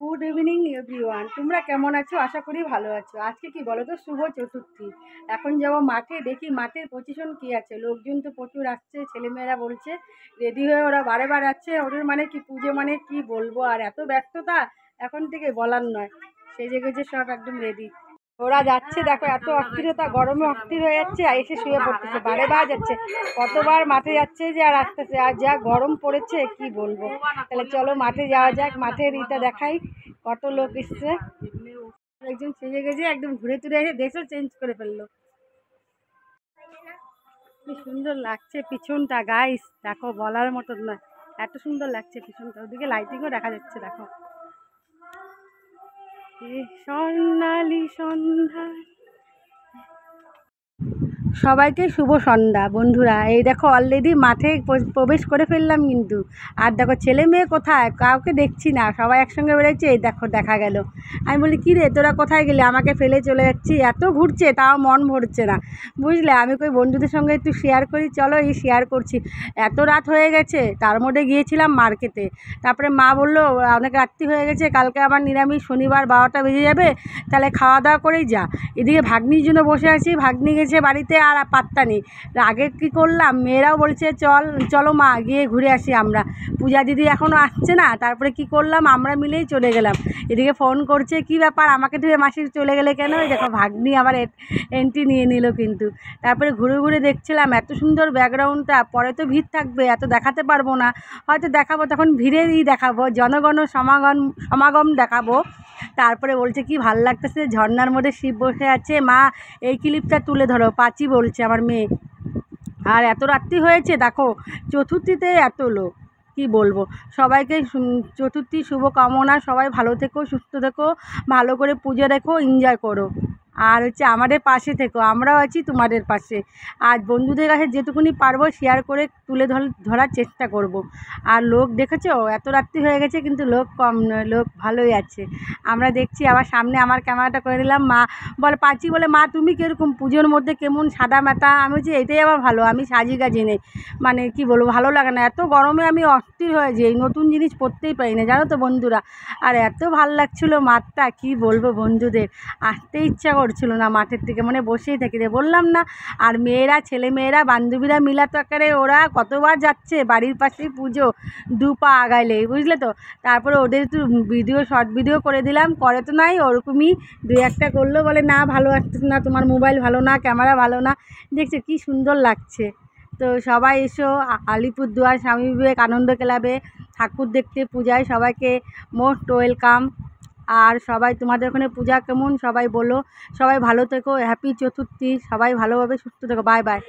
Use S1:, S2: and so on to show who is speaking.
S1: Good evening everyone, তোমরা কেমন আছো? আশা করি ভালো আছো। আজকে কি বলো তো, শুভ চতুর্থী। এখন যাবো মাঠে, দেখি মাঠের পজিশন কি আছে। লোকজন তো প্রচুর আসছে, ছেলেমেয়েরা বলছে রেডি হয়ে ওরা বারে বার আসছে। ওদের মানে কি পুজো মানে কি বলবো, আর এত ব্যস্ততা এখন থেকে বলার নয়। সেজে গুজে সব একদম রেডি। ওরা যাচ্ছে দেখো, এত অস্থিরতা, গরমে অস্থির হয়ে যাচ্ছে আর এসে শুয়ে পড়তেছে, বারে বার যাচ্ছে। কতবার মাঠে যাচ্ছে যে আর আসতেছে, আর যা গরম পড়েছে কি বলবো। তাহলে চলো মাঠে যাওয়া যাক, মাঠের ইটা দেখাই কত লোক এসছে। একজন সেজে গেছে একদম ঘুরে তুলে এসে ড্রেসও চেঞ্জ করে ফেললো। কি সুন্দর লাগছে পিছনটা গাইস, দেখো বলার মতন নয়, এত সুন্দর লাগছে পিছনটা। ওদিকে লাইটিংও দেখা যাচ্ছে, দেখো স্বর্ণালী সন্ধ্যা। সবাইকে শুভ সন্ধ্যা বন্ধুরা। এই দেখো অলরেডি মাঠে প্রবেশ করে ফেললাম কিন্তু। আর দেখো ছেলে মেয়ে কোথায়, কাউকে দেখছি না, সবাই একসঙ্গে বেরোচ্ছে। এই দেখো দেখা গেল। আমি বলি কী রে তোরা কোথায় গেলি, আমাকে ফেলে চলে যাচ্ছি। এত ঘুরছে তাও মন ভরছে না, বুঝলে। আমি কই বন্ধুদের সঙ্গে একটু শেয়ার করি, চলো এই শেয়ার করছি। এত রাত হয়ে গেছে, তার মধ্যে গিয়েছিলাম মার্কেটে। তারপরে মা বললো অনেক রাত্রি হয়ে গেছে, কালকে আবার নিরামিষ, শনিবার 12টা বেজে যাবে, তাহলে খাওয়া দাওয়া করেই যা। এদিকে ভাগ্নির জন্য বসে আছি, ভাগ্নি গেছে বাড়িতে আর পাত্তা নেই। আগে কি করলাম, মেয়েরাও বলছে চলো মা গিয়ে ঘুরে আসি আমরা। পূজা দিদি এখনও আসছে না, তারপরে কি করলাম, আমরা মিলেই চলে গেলাম। এদিকে ফোন করছে কি ব্যাপার, আমাকে ধরে মাসি চলে গেলে কেন। এই দেখো ভাগ্নি আবার এন্ট্রি নিয়ে নিল কিন্তু। তারপরে ঘুরে ঘুরে দেখছিলাম, এত সুন্দর ব্যাকগ্রাউন্ডটা। পরে তো ভিড় থাকবে, এত দেখাতে পারবো না, হয়তো দেখাবো তখন ভিড়েরই দেখাবো, জনগণ সমাগম দেখাবো। তারপরে বলছে কি ভাল লাগতেছে, ঝর্নার মধ্যে শিব বসে আছে, মা এই ক্লিপটা তুলে ধরো, পাচি বলছে আমার মেয়ে। আর এত রাত্রি হয়েছে দেখো, চতুর্থীতে এত লোক কি বলবো। সবাইকে চতুর্থী শুভকামনা। সবাই ভালো থেকো, সুস্থ থেকো, ভালো করে পুজো দেখো, এনজয় করো। আর হচ্ছে আমাদের পাশে থেকো, আমরাও আছি তোমাদের পাশে। আর বন্ধুদের কাছে যেটুকুনি পারবো শেয়ার করে তুলে ধরার চেষ্টা করব। আর লোক দেখেছো, এত রাত্রি হয়ে গেছে কিন্তু লোক কম নয়, লোক ভালোই আছে। আমরা দেখছি, আবার সামনে আমার ক্যামেরাটা করে দিলাম। মা বলে, পাচি বলে মা তুমি কীরকম পুজোর মধ্যে কেমন সাদা মাতা। আমি বলছি এটাই আবার ভালো, আমি সাজি গাজি নেই, মানে কি বলবো, ভালো লাগে না। এত গরমে আমি অস্থির হয়ে যাই, নতুন জিনিস পরতেই পারি না জানো তো বন্ধুরা। আর এত ভাল লাগছিলো মাঠটা, কি বলবো বন্ধুদের, আসতে ইচ্ছা করছিল না মাঠের থেকে, মানে বসেই থাকি রে, বললাম না। আর মেয়েরা, ছেলে মেয়েরা, বান্ধবীরা মিলা তো আকারে ওরা কতবার যাচ্ছে, বাড়ির পাশেই পুজো, 2 পা আগাইলেই, বুঝলে তো। তারপরে ওদের একটু শর্ট ভিডিও করে দিলাম, করে তো নাই ওরকমই 2-1টা করলো, বলে না ভালো আসতেছে না, তোমার মোবাইল ভালো না, ক্যামেরা ভালো না। দেখছো কি সুন্দর লাগছে। তো সবাই এসো আলিপুরদুয়ার স্বামী বিবেকানন্দ ক্লাবে ঠাকুর দেখতে, পূজায় সবাইকে মোস্ট ওয়েলকাম। আর সবাই তোমাদের ওখানে পূজা কেমন সবাই বলো। সবাই ভালো থেকো, হ্যাপি চতুর্থী, সবাই ভালোভাবে সুস্থ থেকো, বাই বাই।